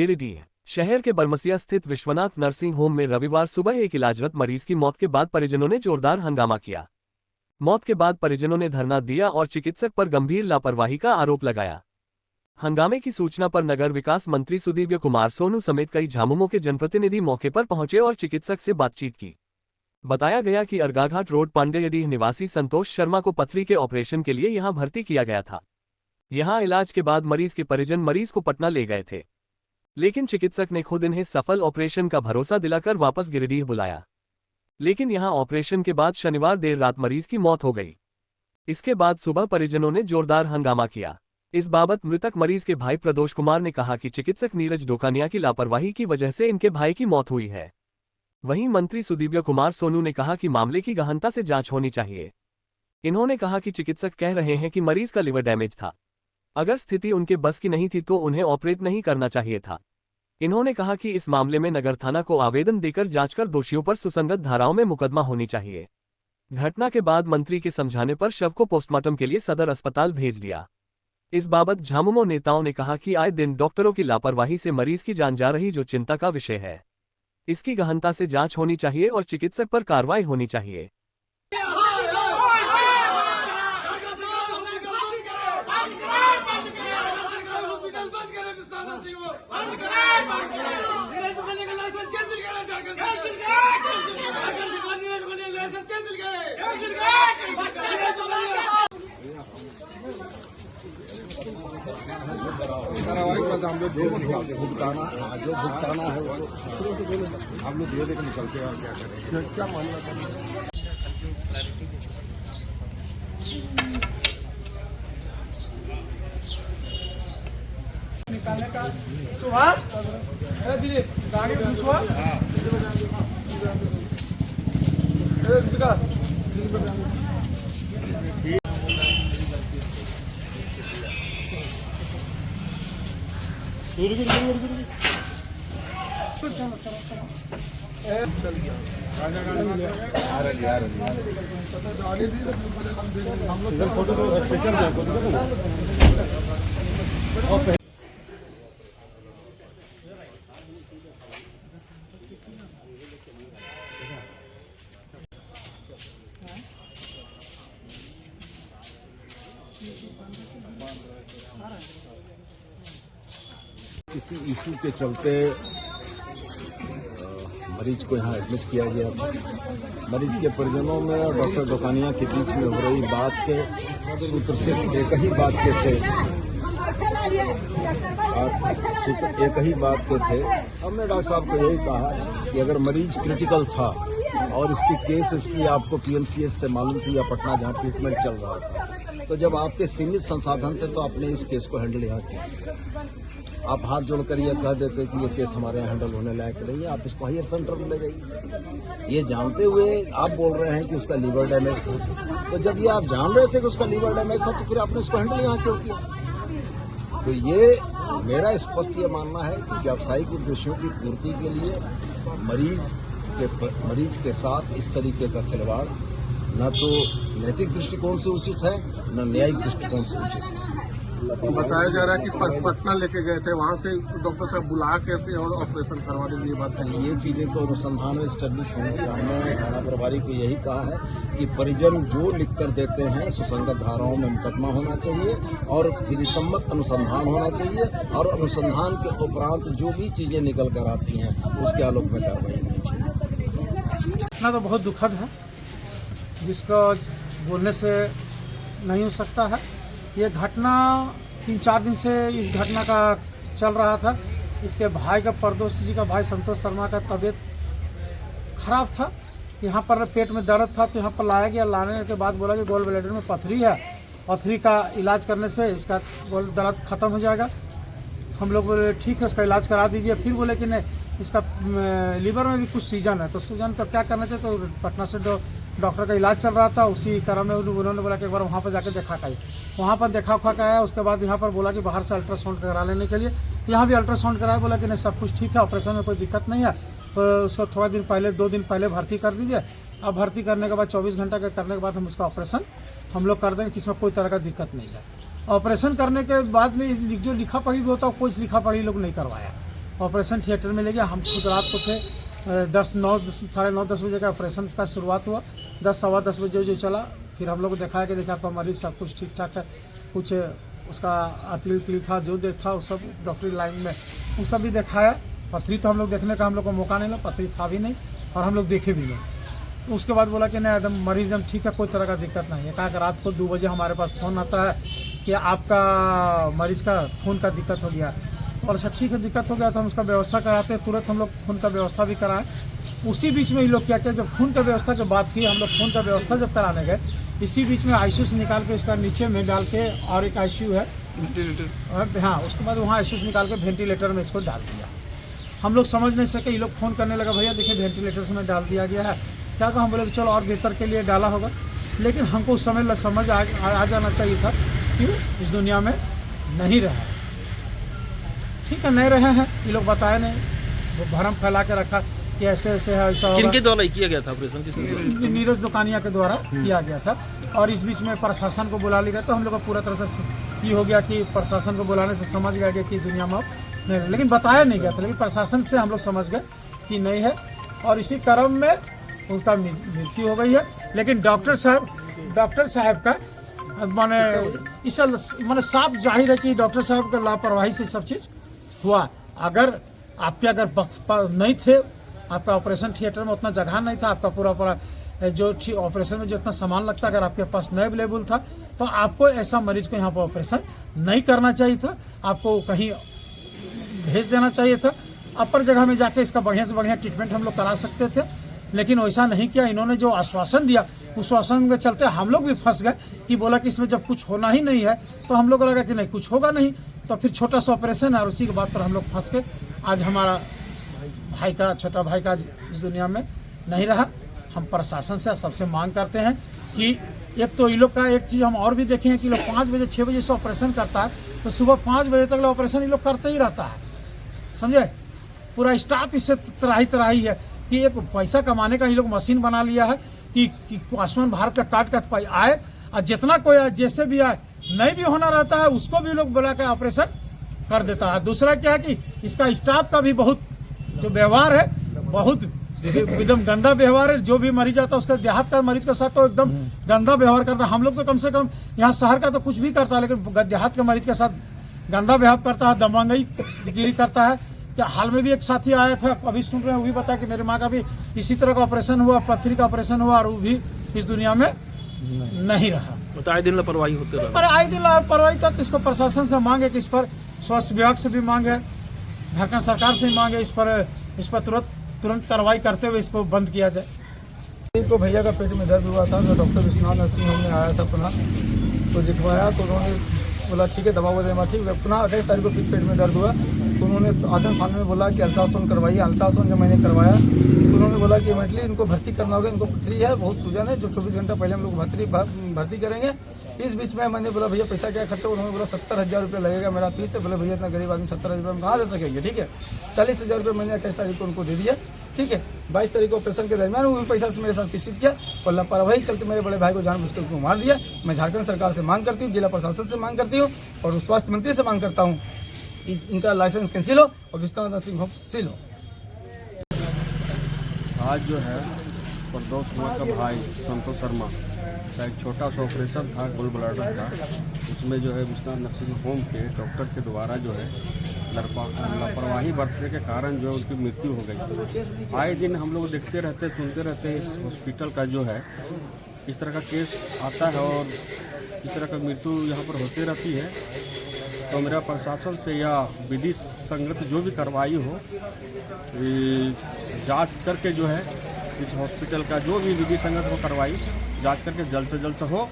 गिरिडीह शहर के बरमसिया स्थित विश्वनाथ नर्सिंग होम में रविवार सुबह एक इलाजरत मरीज की मौत के बाद परिजनों ने जोरदार हंगामा किया। मौत के बाद परिजनों ने धरना दिया और चिकित्सक पर गंभीर लापरवाही का आरोप लगाया। हंगामे की सूचना पर नगर विकास मंत्री सुदीव्य कुमार सोनू समेत कई झामुमो के जनप्रतिनिधि मौके पर पहुंचे और चिकित्सक से बातचीत की। बताया गया कि अर्गाघाट रोड पांडेयडीह निवासी संतोष शर्मा को पथरी के ऑपरेशन के लिए यहां भर्ती किया गया था। यहां इलाज के बाद मरीज के परिजन मरीज को पटना ले गए थे, लेकिन चिकित्सक ने खुद इन्हें सफल ऑपरेशन का भरोसा दिलाकर वापस गिरिडीह बुलाया। लेकिन यहां ऑपरेशन के बाद शनिवार देर रात मरीज की मौत हो गई। इसके बाद सुबह परिजनों ने जोरदार हंगामा किया। इस बाबत मृतक मरीज के भाई प्रदोष कुमार ने कहा कि चिकित्सक नीरज डोकानिया की लापरवाही की वजह से इनके भाई की मौत हुई है। वहीं मंत्री सुदीव्य कुमार सोनू ने कहा कि मामले की गहनता से जांच होनी चाहिए। इन्होंने कहा कि चिकित्सक कह रहे हैं कि मरीज का लिवर डैमेज था। अगर स्थिति उनके बस की नहीं थी तो उन्हें ऑपरेट नहीं करना चाहिए था। इन्होंने कहा कि इस मामले में नगर थाना को आवेदन देकर जांच कर दोषियों पर सुसंगत धाराओं में मुकदमा होनी चाहिए। घटना के बाद मंत्री के समझाने पर शव को पोस्टमार्टम के लिए सदर अस्पताल भेज दिया। इस बाबत झामुमो नेताओं ने कहा कि आए दिन डॉक्टरों की लापरवाही से मरीज की जान जा रही, जो चिंता का विषय है। इसकी गहनता से जांच होनी चाहिए और चिकित्सक पर कार्रवाई होनी चाहिए। हम लोग जो भुगताना है वो हम लोग धीरे धीरे निकलते हैं। और क्या करेंगे, क्या मानना चाहिए निकालने का। सुभाष दिलीप गाड़ी घुसवा विकास चल गया। किसी इशू के चलते मरीज को यहाँ एडमिट किया गया था। मरीज के परिजनों में और डॉक्टर डोकानिया के बीच में हो रही बात के सूत्र सिर्फ एक ही बात के थे हमने डॉक्टर साहब को यही कहा कि अगर मरीज क्रिटिकल था और इसकी केस हिस्ट्री आपको पीएमसीएच से मालूम थी या पटना जहाँ ट्रीटमेंट चल रहा था, तो जब आपके सीमित संसाधन थे तो आपने इस केस को हैंडल यहाँ किया। आप हाथ जोड़कर ये कह देते कि ये केस हमारे यहाँ हैंडल होने लायक नहीं है, आप इसको हायर सेंटर में ले जाइए। ये जानते हुए आप बोल रहे हैं कि उसका लीवर डैमेज था, तो जब ये आप जान रहे थे कि उसका लीवर डैमेज था तो फिर आपने उसको हैंडल यहाँ क्यों किया? तो ये मेरा स्पष्ट ये मानना है कि व्यावसायिक उद्देश्यों की पूर्ति के लिए मरीज के साथ इस तरीके का खिलवाड़ न तो नैतिक दृष्टिकोण से उचित है न न्यायिक दृष्टिकोण से उचित है। बताया जा रहा है कि पटना लेके गए थे, वहां से डॉक्टर साहब बुला के और ऑपरेशन करवाने के लिए बात कही। ये चीजें तो अनुसंधान में स्टैब्लिश होंगी। हमने थाना प्रभारी को यही कहा है कि परिजन जो लिख कर देते हैं सुसंगत धाराओं में मुकदमा होना चाहिए और विधिसम्मत अनुसंधान होना चाहिए, और अनुसंधान के उपरांत जो भी चीजें निकल कर आती हैं उसके आलोक में कार्रवाई होनी चाहिए। घटना तो बहुत दुखद है, जिसको बोलने से नहीं हो सकता है। ये घटना 3-4 दिन से इस घटना का चल रहा था। इसके भाई का, प्रदोष जी का भाई संतोष शर्मा का तबीयत खराब था। यहाँ पर पेट में दर्द था तो यहाँ पर लाया गया। लाने के बाद बोला कि गोल ब्लैडर में पथरी है, पथरी का इलाज करने से इसका गोल दर्द खत्म हो जाएगा। हम लोग बोले ठीक है, उसका इलाज करा दीजिए। फिर बोले कि नहीं, इसका लीवर में भी कुछ सीजन है, तो सीजन का क्या करना चाहिए। तो पटना से डॉक्टर का इलाज चल रहा था, उसी क्रम में उन्होंने बोला कि एक बार वहाँ पर जाकर देखा कर। वहाँ पर देखा उखा के आया। उसके बाद यहाँ पर बोला कि बाहर से अल्ट्रासाउंड करा लेने के लिए। यहाँ भी अल्ट्रासाउंड कराया, बोला कि नहीं सब कुछ ठीक है, ऑपरेशन में कोई दिक्कत नहीं है। तो उसको थोड़ा दिन पहले, 2 दिन पहले भर्ती कर दीजिए। अब भर्ती करने के बाद 24 घंटा के करने के बाद हम उसका ऑपरेशन हम लोग कर देंगे, कि इसमें कोई तरह का दिक्कत नहीं है। ऑपरेशन करने के बाद में जो लिखा पढ़ी भी होता है, कोई लिखा पढ़ी लोग नहीं करवाया। ऑपरेशन थिएटर में ले गया। हम खुद रात को थे साढ़े 9-10 बजे का ऑपरेशन का शुरुआत हुआ। 10 सवा 10 बजे जो चला, फिर हम लोग को दिखाया कि देखा आपका मरीज सब कुछ ठीक ठाक है। कुछ उसका अतली था जो देखा वो सब डॉक्टरी लाइन में वो सब भी दिखाया। पथरी तो हम लोग देखने का हम लोग को मौका नहीं मिला, पथरी था भी नहीं और हम लोग देखे भी नहीं। तो उसके बाद बोला कि नहीं एकदम मरीज एकदम ठीक है, कोई तरह का दिक्कत नहीं है। कहा कि रात को 2 बजे हमारे पास फ़ोन आता है कि आपका मरीज का खून का दिक्कत हो गया। और अच्छा ठीक है, दिक्कत हो गया तो हम उसका व्यवस्था कराते हैं। तुरंत हम लोग खून का व्यवस्था भी कराएं। उसी बीच में ये लोग क्या किया, जब खून का व्यवस्था की बात की, हम लोग खून का व्यवस्था जब कराने गए, इसी बीच में आईसीयू से निकाल के उसका नीचे में डाल के, और एक आईसीयू है वेंटिलेटर, हाँ, उसके बाद वहाँ आईसीयू से निकाल के वेंटिलेटर में इसको डाल दिया। हम लोग समझ नहीं सके, ये लोग फ़ोन करने लगा, भैया देखिए वेंटिलेटर में डाल दिया गया है। क्या कहा, हम बोले चलो और बेहतर के लिए डाला होगा, लेकिन हमको उस समय समझ आ जाना चाहिए था कि इस दुनिया में नहीं रहा। ठीक है, नहीं रहे हैं, ये लोग बताए नहीं, वो भरम फैला के रखा कि ऐसे ऐसे है, ऐसा होगा। किनके द्वारा किया गया था ऑपरेशन? किसने? नीरज दुकानिया के द्वारा किया गया था। और इस बीच में प्रशासन को बुला लिया गया, तो हम लोग को पूरा तरह से ये हो गया कि प्रशासन को बुलाने से समझ गया कि दुनिया में नहीं, लेकिन बताया नहीं गया था, लेकिन प्रशासन से हम लोग समझ गए कि नहीं है। और इसी क्रम में उनका मृत्यु हो गई है। लेकिन डॉक्टर साहब का माने साफ जाहिर है कि डॉक्टर साहब का लापरवाही से सब चीज़ हुआ। अगर नहीं थे, आपका ऑपरेशन थिएटर में उतना जगह नहीं था, आपका पूरा जो ऑपरेशन में जो इतना सामान लगता, अगर आपके पास नहीं अवेलेबल था, तो आपको ऐसा मरीज को यहाँ पर ऑपरेशन नहीं करना चाहिए था, आपको कहीं भेज देना चाहिए था। अपर जगह में जाके इसका बढ़िया से बढ़िया ट्रीटमेंट हम लोग करा सकते थे, लेकिन वैसा नहीं किया। इन्होंने जो आश्वासन दिया, उस आश्वासन के चलते हम लोग भी फंस गए कि बोला कि इसमें जब कुछ होना ही नहीं है, तो हम लोग को लगा कि नहीं कुछ होगा नहीं, तो फिर छोटा सा ऑपरेशन है, और उसी के बाद पर हम लोग फंस के आज हमारा छोटा भाई का इस दुनिया में नहीं रहा। हम प्रशासन से सबसे मांग करते हैं कि एक तो ये लोग का एक चीज़ हम और भी देखे हैं कि लोग 5 बजे 6 बजे से ऑपरेशन करता है, तो सुबह 5 बजे तक ऑपरेशन ये लोग करते ही रहता है, समझे। पूरा स्टाफ इससे तराही है कि एक पैसा कमाने का ये लोग मशीन बना लिया है कि आयुष्मान भारत का कार्ड आए, और जितना कोई आए, जैसे भी आए, नहीं भी होना रहता है उसको भी लोग बुला के ऑपरेशन कर देता है। दूसरा क्या है कि इसका स्टाफ का भी बहुत जो व्यवहार है, बहुत एकदम गंदा व्यवहार है। जो भी मरीज आता है उसका देहात का मरीज के साथ तो एकदम गंदा व्यवहार करता है। हम लोग तो कम से कम यहाँ शहर का तो कुछ भी करता है, लेकिन देहात के मरीज के साथ गंदा व्यवहार करता है, दमंगई गिरी करता है। क्या हाल में भी एक साथी आया था, अभी सुन रहे हैं, वो भी बताया कि मेरे माँ का भी इसी तरह का ऑपरेशन हुआ, पथरी का ऑपरेशन हुआ, और वो भी इस दुनिया में नहीं रहा। तो आए दिन लापरवाही होते रहा। पर आए दिन लापरवाही तक इसको प्रशासन से मांगे कि इस पर स्वास्थ्य विभाग से भी मांगे, झारखंड सरकार से भी मांगे, इस पर तुरंत कार्रवाई करते हुए इसको बंद किया जाए। इनको भैया का पेट में दर्द हुआ था, तो डॉक्टर विश्वनाथ नर्सिंग होम में आया था पुनः, तो दिखवाया तो उन्होंने बोला ठीक है, दवा वगैरह ठीक है। पुनः 28 तारीख को फिर पेट में दर्द हुआ, तो उन्होंने आदम खान में बोला कि अल्ट्रासाउंड करवाइए। अल्ट्रासाउंड जब मैंने करवाया तो उन्होंने बोला कि इमीडिएटली इनको भर्ती करना होगा, इनको पथरी है, बहुत सूजन है, जो 24 घंटा पहले हम लोग भर्ती करेंगे। इस बीच में मैंने बोला भैया पैसा क्या खर्चा, उन्होंने बोला 70,000 रुपये लगेगा मेरा फीस है। बोले भैया इतना गरीब आदमी 70,000 रुपये कहाँ दे सकेंगे, ठीक है। 40,000 रुपये मैंने 28 तारीख को उनको दे दिया, ठीक है। 22 तारीख को ऑपरेशन के दरमियान वो पैसा से मेरे साथ किस किया, और लापरवाही चलते मेरे बड़े भाई को जानबूझकर उनको मार दिया। मैं झारखंड सरकार से मांग करती हूँ, जिला प्रशासन से मांग करती हूँ, और स्वास्थ्य मंत्री से मांग करता हूँ, इनका लाइसेंस कैंसिल हो और विश्वनाथ नर्सिंग होम सील हो। आज जो है प्रदोष कुमार का भाई संतोष शर्मा का एक छोटा सा ऑपरेशन था, गोल ब्लैडर का। उसमें जो है विश्वनाथ नर्सिंग होम के डॉक्टर के द्वारा जो है लापरवाही बरतने के कारण जो है उनकी मृत्यु हो गई। आए दिन हम लोग देखते रहते, सुनते रहते हैं, इस हॉस्पिटल का जो है इस तरह का केस आता है और इस तरह का मृत्यु यहाँ पर होती रहती है। तो मेरा प्रशासन से या विधि संगत जो भी कार्रवाई हो, जांच करके जो है इस हॉस्पिटल का जो भी विधि संगत हो कार्रवाई जांच करके जल्द से जल्द हो